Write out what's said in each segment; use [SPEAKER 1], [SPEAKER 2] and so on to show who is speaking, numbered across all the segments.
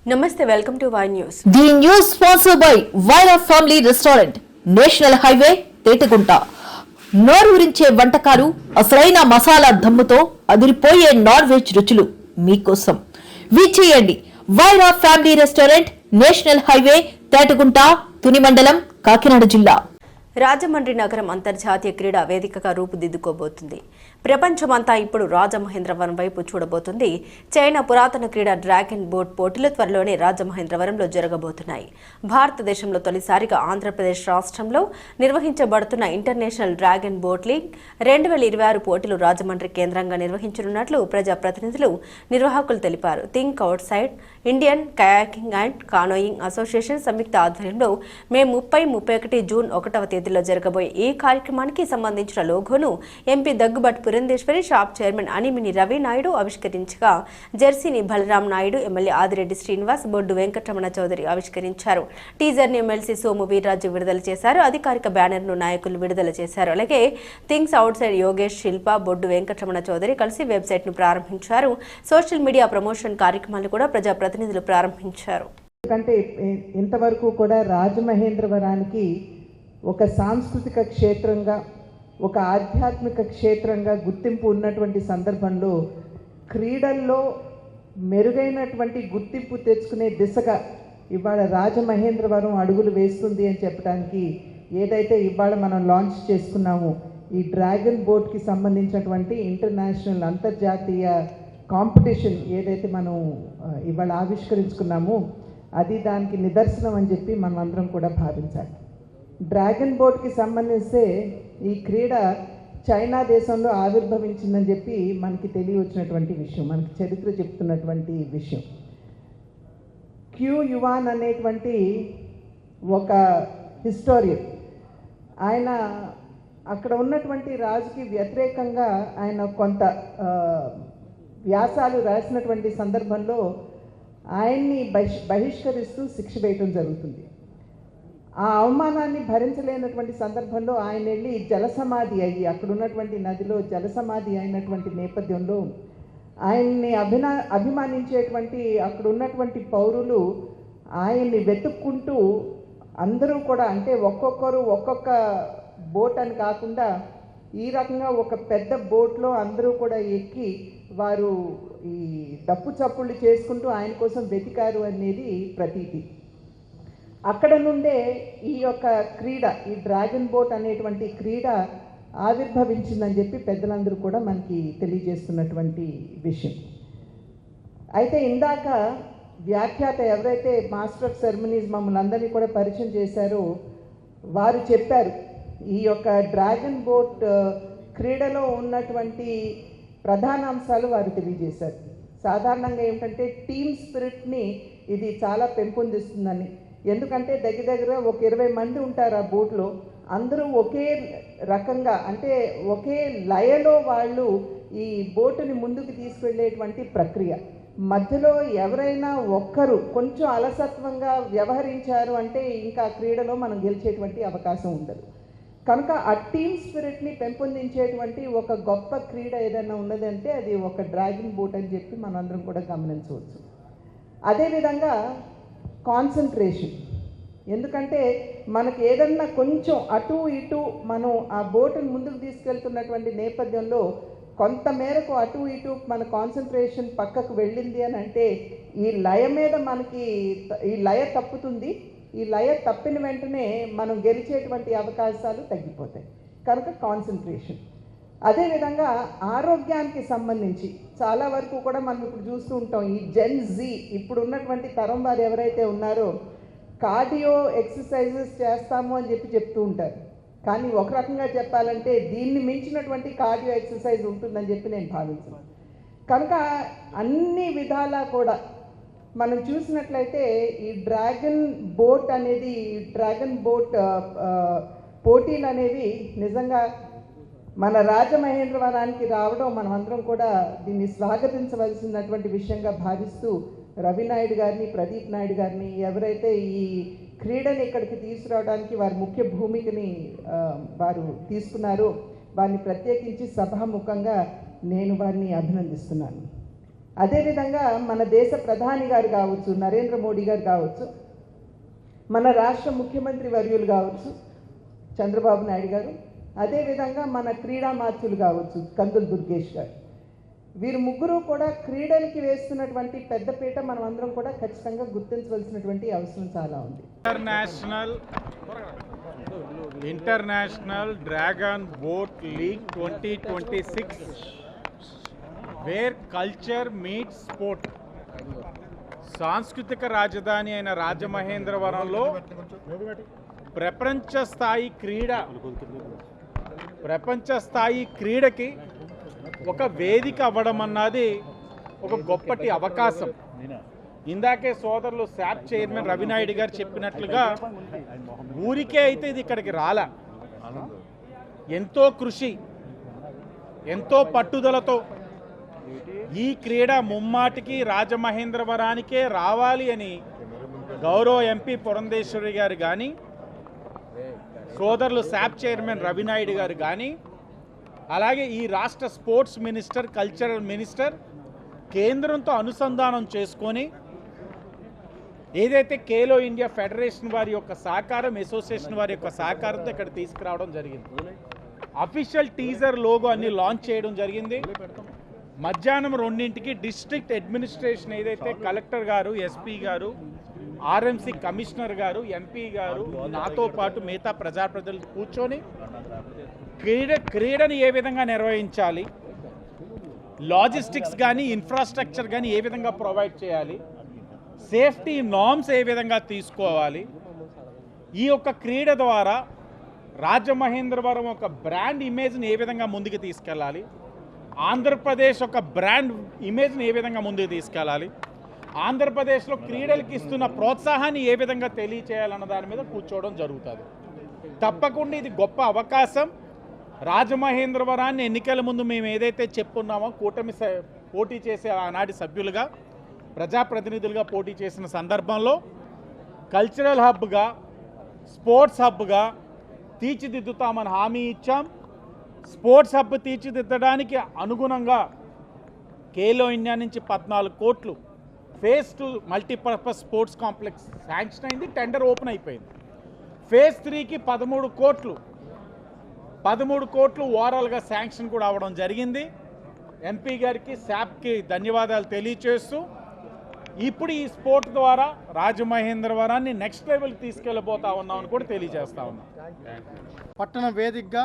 [SPEAKER 1] Namaste, welcome to Y News.
[SPEAKER 2] The news sponsored by Vaira Family Restaurant, National Highway, Tetegunta. నోరూరించే వంటకాలు, అసలైన మసాలా దమ్ముతో అదిరిపోయే non veg రుచులు మీకోసం. విచ్చేయండి Vaira family restaurant, national highway, Tetagunta, Tuni మండలం, కాకినాడ జిల్లా.
[SPEAKER 1] రాజమండ్రి నగరం అంతర్జాతీయ క్రీడా వేదికగా రూపుదిద్దుకోబోతుంది. ప్రపంచమంతా ఇప్పుడు రాజమహేంద్రవరం వైపు చూడబోతుంది. చైనా పురాతన క్రీడా డ్రాగన్ బోట్ పోటీలు త్వరలోనే రాజమహేంద్రవరంలో జరగబోతున్నాయి. భారతదేశంలో తొలిసారిగా ఆంధ్రప్రదేశ్ రాష్ట్రంలో నిర్వహించబడుతున్న ఇంటర్నేషనల్ డ్రాగన్ బోట్ లీగ్ 2026 పోటీలు రాజమండ్రి కేంద్రంగా నిర్వహించనున్నట్లు ప్రజాప్రతినిధులు, నిర్వాహకులు తెలిపారు. Think outside Indian kayaking and canoeing association సంయుక్త ఆధ్వర్యంలో మే 30-31 జూన్ 1వ తేదీలో జరగబోయే ఈ కార్యక్రమానికి సంబంధించిన లోగోను ఎంపీ దగ్గుబాటి పురంధేశ్వరి, షాప్ చైర్మన్ అనిమిని రవి నాయుడు ఆవిష్కరించగా, జెర్సీని బలరాం నాయుడు, ఎమ్మెల్యే ఆదిరెడ్డి శ్రీనివాస్, బొడ్డు వెంకటరమణ చౌదరి ఆవిష్కరించారు. టీజర్ని ఎమ్మెల్సీ సోము వీర్రాజు విడుదల చేశారు. అధికారిక బ్యానర్ను నాయకులు విడుదల చేశారు. అలాగే థింగ్స్ అవుట్ సైడ్ యోగేష్, శిల్ప, బొడ్డు వెంకటరమణ చౌదరి కలిసి వెబ్సైట్ను ప్రారంభించారు. సోషల్ మీడియా ప్రమోషన్ కార్యక్రమాలు కూడా ప్రజాప్రతినిధులు ప్రారంభించారు.
[SPEAKER 3] ఎందుకంటే ఇంతవరకు కూడా రాజమహేంద్రవరానికి ఒక సాంస్కృతిక క్షేత్రంగా, ఒక ఆధ్యాత్మిక క్షేత్రంగా గుర్తింపు ఉన్నటువంటి సందర్భంలో క్రీడల్లో మెరుగైనటువంటి గుర్తింపు తెచ్చుకునే దిశగా ఇవాళ రాజమహేంద్రవరం అడుగులు వేస్తుంది అని చెప్పడానికి ఏదైతే ఇవాళ మనం లాంచ్ చేసుకున్నామో ఈ డ్రాగన్ బోట్కి సంబంధించినటువంటి ఇంటర్నేషనల్ అంతర్జాతీయ కాంపిటీషన్ ఏదైతే మనం ఇవాళ ఆవిష్కరించుకున్నామో అది దానికి నిదర్శనం అని చెప్పి మనం అందరం కూడా భావించాలి. డ్రాగన్ బోట్కి సంబంధిస్తే ఈ క్రీడ చైనా దేశంలో ఆవిర్భవించిందని చెప్పి మనకి తెలియవచ్చినటువంటి విషయం, మనకి చరిత్ర చెప్తున్నటువంటి విషయం. క్యూ యువాన్ అనేటువంటి ఒక హిస్టోరియన్, ఆయన అక్కడ ఉన్నటువంటి రాజుకి వ్యతిరేకంగా ఆయన కొంత వ్యాసాలు రాసినటువంటి సందర్భంలో ఆయన్ని బహిష్కరిస్తూ శిక్ష వేయటం జరుగుతుంది. ఆ అవమానాన్ని భరించలేనటువంటి సందర్భంలో ఆయన వెళ్ళి జలసమాధి అయ్యి అక్కడ ఉన్నటువంటి నదిలో జలసమాధి అయినటువంటి నేపథ్యంలో ఆయన్ని అభిమానించేటువంటి అక్కడ ఉన్నటువంటి పౌరులు ఆయన్ని వెతుక్కుంటూ అందరూ కూడా, అంటే ఒక్కొక్కరు ఒక్కొక్క బోట్ అని కాకుండా ఈ రకంగా ఒక పెద్ద బోట్లో అందరూ కూడా ఎక్కి వారు ఈ డప్పు చప్పుళ్ళు చేసుకుంటూ ఆయన కోసం వెతికారు అనేది ప్రతీతి. అక్కడ నుండే ఈ యొక్క క్రీడ, ఈ డ్రాగన్ బోట్ అనేటువంటి క్రీడ ఆవిర్భవించిందని చెప్పి పెద్దలందరూ కూడా మనకి తెలియజేస్తున్నటువంటి విషయం. అయితే ఇందాక వ్యాఖ్యాత ఎవరైతే మాస్టర్ ఆఫ్ సెరమనీస్ మమ్మల్ని అందరినీ కూడా పరిచయం చేశారో వారు చెప్పారు ఈ యొక్క డ్రాగన్ బోట్ క్రీడలో ఉన్నటువంటి ప్రధాన అంశాలు వారు తెలియజేశారు. సాధారణంగా ఏమిటంటే టీమ్ స్పిరిట్ని ఇది చాలా పెంపొందిస్తుందని. ఎందుకంటే దగ్గర ఒక 20 మంది ఉంటారు ఆ బోట్లో, అందరూ ఒకే రకంగా, అంటే ఒకే లయలో వాళ్ళు ఈ బోటుని ముందుకు తీసుకెళ్లేటువంటి ప్రక్రియ. మధ్యలో ఎవరైనా ఒక్కరు కొంచెం అలసత్వంగా వ్యవహరించారు అంటే ఇంకా క్రీడలో మనం గెలిచేటువంటి అవకాశం ఉండదు. కనుక ఆ టీమ్ స్పిరిట్ని పెంపొందించేటువంటి ఒక గొప్ప క్రీడ ఏదైనా ఉన్నదంటే అది ఒక డ్రాగన్ బోట్ అని చెప్పి మనందరం కూడా గమనించవచ్చు. అదేవిధంగా కాన్సన్ట్రేషన్, ఎందుకంటే మనకి ఏదన్నా కొంచెం అటు ఇటు మనం ఆ బోటుని ముందుకు తీసుకెళ్తున్నటువంటి నేపథ్యంలో కొంత మేరకు అటు ఇటు మన కాన్సన్ట్రేషన్ పక్కకు వెళ్ళింది అని అంటే ఈ లయ మీద మనకి ఈ లయ తప్పుతుంది. ఈ లయ తప్పిన వెంటనే మనం గెలిచేటువంటి అవకాశాలు తగ్గిపోతాయి. కనుక కాన్సన్ట్రేషన్. అదేవిధంగా ఆరోగ్యానికి సంబంధించి చాలా వరకు కూడా మనం ఇప్పుడు చూస్తూ ఉంటాం. ఈ జెన్ జీ ఇప్పుడు ఉన్నటువంటి తరం వారు ఎవరైతే ఉన్నారో కార్డియో ఎక్సర్సైజెస్ చేస్తాము అని చెప్పి చెప్తూ ఉంటారు. కానీ ఒక రకంగా చెప్పాలంటే దీన్ని మించినటువంటి కార్డియో ఎక్సర్సైజ్ ఉంటుందని చెప్పి నేను భావించాను. కనుక అన్ని విధాలా కూడా మనం చూసినట్లయితే ఈ డ్రాగన్ బోట్ అనేది, డ్రాగన్ బోట్ పోటీలు అనేవి నిజంగా మన రాజమహేంద్రవరానికి రావడం మనం అందరం కూడా దీన్ని స్వాగతించవలసినటువంటి విషయంగా భావిస్తూ రవి నాయుడు గారిని, ప్రదీప్ నాయుడు గారిని, ఎవరైతే ఈ క్రీడని ఇక్కడికి తీసుకురావడానికి వారి ముఖ్య భూమికని వారు తీసుకున్నారో వారిని ప్రత్యేకించి సభాముఖంగా నేను వారిని అభినందిస్తున్నాను. అదేవిధంగా మన దేశ ప్రధాని గారు కావచ్చు, నరేంద్ర మోడీ గారు కావచ్చు, మన రాష్ట్ర ముఖ్యమంత్రి వర్యులు కావచ్చు చంద్రబాబు నాయుడు గారు, అదేవిధంగా మన క్రీడామాత్యులు కావచ్చు కందులు దుర్గేష్ గారు, వీరు ముగ్గురు కూడా క్రీడలకి వేస్తున్నటువంటి పెద్దపీట మనం అందరం కూడా ఖచ్చితంగా గుర్తించవలసినటువంటి అవసరం చాలా ఉంది.
[SPEAKER 4] International dragon boat league 2026 where culture meet sport సాంస్కృతిక రాజధాని అయిన రాజమహేంద్రవరంలో ప్రపంచ స్థాయి క్రీడకి ఒక వేదిక అవ్వడం అన్నది ఒక గొప్పటి అవకాశం. ఇందాకే సోదరులు శాప్ చైర్మన్ రవినాయుడు గారు చెప్పినట్లుగా ఊరికే అయితే ఇది ఇక్కడికి రాలా, ఎంతో కృషి, ఎంతో పట్టుదలతో ఈ క్రీడ ముమ్మాటికి రాజమహేంద్రవరానికే రావాలి అని గౌరవ ఎంపీ పురంధేశ్వరి గారు కానీ, సోదరులు శాప్ చైర్మన్ రవినాయుడు గారు కానీ, అలాగే ఈ రాష్ట్ర స్పోర్ట్స్ మినిస్టర్, కల్చరల్ మినిస్టర్ కేంద్రంతో అనుసంధానం చేసుకొని ఏదైతే ఖేలో ఇండియా ఫెడరేషన్ వారి యొక్క సహకారం, అసోసియేషన్ వారి యొక్క సహకారంతో ఇక్కడ తీసుకురావడం జరిగింది. అఫీషియల్ టీజర్ లోగో అన్ని లాంచ్ చేయడం జరిగింది. మధ్యాహ్నం 2ంటికి డిస్ట్రిక్ట్ అడ్మినిస్ట్రేషన్ ఏదైతే కలెక్టర్ గారు, ఎస్పీ గారు, ఆర్ఎంసీ కమిషనర్ గారు, ఎంపీ గారు, నాతో పాటు మిగతా ప్రజాప్రతినిధులు కూర్చొని క్రీడని ఏ విధంగా నిర్వహించాలి, లాజిస్టిక్స్ కానీ ఇన్ఫ్రాస్ట్రక్చర్ కానీ ఏ విధంగా ప్రొవైడ్ చేయాలి, సేఫ్టీ నార్మ్స్ ఏ విధంగా తీసుకోవాలి, ఈ యొక్క క్రీడ ద్వారా రాజమహేంద్రవరం ఒక బ్రాండ్ ఇమేజ్ని ఏ విధంగా ముందుకు తీసుకెళ్ళాలి, ఆంధ్రప్రదేశ్ ఒక బ్రాండ్ ఇమేజ్ని ఏ విధంగా ముందుకు తీసుకెళ్ళాలి, ఆంధ్రప్రదేశ్లో క్రీడలకి ఇస్తున్న ప్రోత్సాహాన్ని ఏ విధంగా తెలియచేయాలన్న దాని మీద కూర్చోవడం జరుగుతుంది. తప్పకుండా ఇది గొప్ప అవకాశం. రాజమహేంద్రవరాన్ని ఎన్నికల ముందు మేము ఏదైతే చెప్పున్నామో కూటమి పోటీ చేసే ఆనాటి సభ్యులుగా, ప్రజాప్రతినిధులుగా పోటీ చేసిన సందర్భంలో కల్చరల్ హబ్గా, స్పోర్ట్స్ హబ్గా తీర్చిదిద్దుతామని హామీ ఇచ్చాం. స్పోర్ట్స్ హబ్ తీర్చిదిద్దడానికి అనుగుణంగా ఖేలో ఇండియా నుంచి 14 కోట్లు phase 2 multipurpose sports complex sanction అయింది, టెండర్ ఓపెన్ అయిపోయింది. ఫేజ్ 3కి 13 కోట్లు ఓవరాల్గా శాంక్షన్ కూడా అవ్వడం జరిగింది. ఎంపీ గారికి, శాప్కి ధన్యవాదాలు తెలియచేస్తూ ఇప్పుడు ఈ స్పోర్ట్ ద్వారా రాజమహేంద్రవరాన్ని నెక్స్ట్ లెవెల్ తీసుకెళ్ళబోతా ఉన్నామని కూడా తెలియజేస్తా ఉన్నాం.
[SPEAKER 5] పట్టణ వేదికగా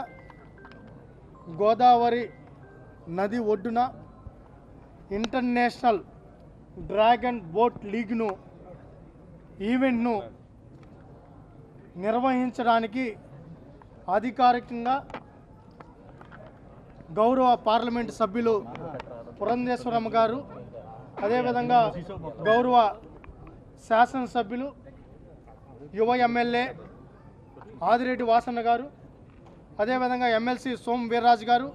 [SPEAKER 5] గోదావరి నది ఒడ్డున ఇంటర్నేషనల్ డ్రాగన్ బోట్ లీగ్ను ఈవెంట్ను నిర్వహించడానికి అధికారికంగా గౌరవ పార్లమెంటు సభ్యులు పురంధేశ్వరమ్మ గారు, అదేవిధంగా గౌరవ శాసనసభ్యులు యువ ఎమ్మెల్యే ఆదిరెడ్డి వాసన్న గారు, అదేవిధంగా ఎమ్మెల్సీ సోమ్ వీర్రాజు గారు,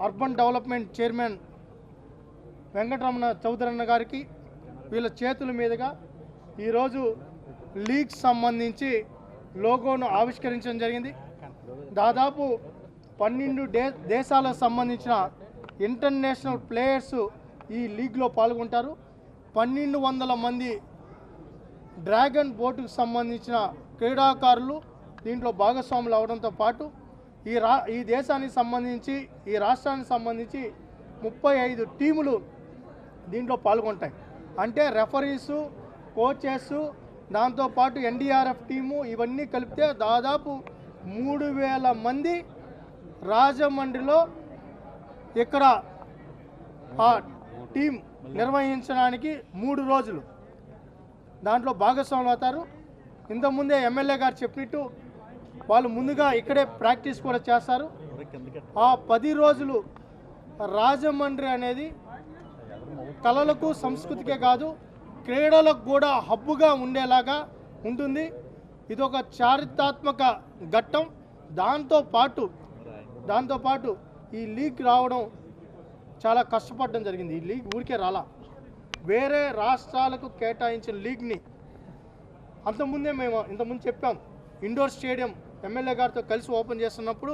[SPEAKER 5] అర్బన్ డెవలప్మెంట్ చైర్మన్ వెంకటరమణ చౌదరన్న గారికి వీళ్ళ చేతుల మీదుగా ఈరోజు లీగ్ సంబంధించి లోగోను ఆవిష్కరించడం జరిగింది. దాదాపు 12 దేశాలకు సంబంధించిన ఇంటర్నేషనల్ ప్లేయర్స్ ఈ లీగ్లో పాల్గొంటారు. 1200 మంది డ్రాగన్ బోటుకు సంబంధించిన క్రీడాకారులు దీంట్లో భాగస్వాములు అవడంతో పాటు ఈ దేశానికి సంబంధించి, ఈ రాష్ట్రానికి సంబంధించి 35 టీములు దీంట్లో పాల్గొంటాయి. అంటే రెఫరీసు, కోచెస్, దాంతోపాటు ఎన్డీఆర్ఎఫ్ టీము ఇవన్నీ కలిపితే దాదాపు 3000 మంది రాజమండ్రిలో ఇక్కడ ఆ టీం నిర్వహించడానికి 3 రోజులు దాంట్లో భాగస్వాములు అవుతారు. ఇంతకుముందే ఎమ్మెల్యే గారు చెప్పినట్టు వాళ్ళు ముందుగా ఇక్కడే ప్రాక్టీస్ కూడా చేస్తారు. ఆ 10 రోజులు రాజమండ్రి అనేది కళలకు, సంస్కృతికే కాదు క్రీడలకు కూడా హబ్బుగా ఉండేలాగా ఉంటుంది. ఇదొక చారిత్రాత్మక ఘట్టం. దాంతోపాటు ఈ లీగ్ రావడం చాలా కష్టపడడం జరిగింది. ఈ లీగ్ ఊరికే రాలా, వేరే రాష్ట్రాలకు కేటాయించిన లీగ్ని ఇంతకుముందు చెప్పాం. ఇండోర్ స్టేడియం ఎమ్మెల్యే గారితో కలిసి ఓపెన్ చేస్తున్నప్పుడు